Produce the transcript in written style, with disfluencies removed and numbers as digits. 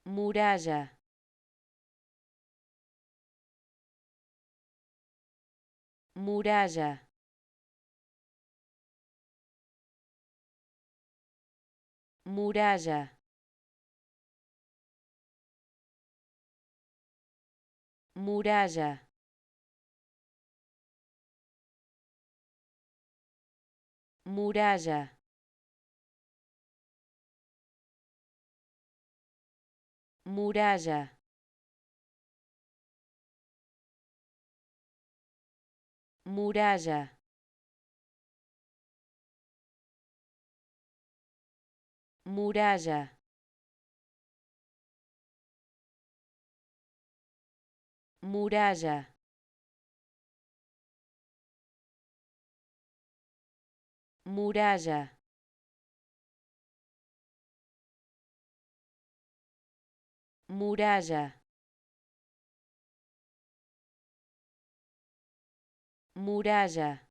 muralla, muralla, muralla, muralla, muralla, muralla, muralla, muralla, muralla, muralla, muralla, muralla,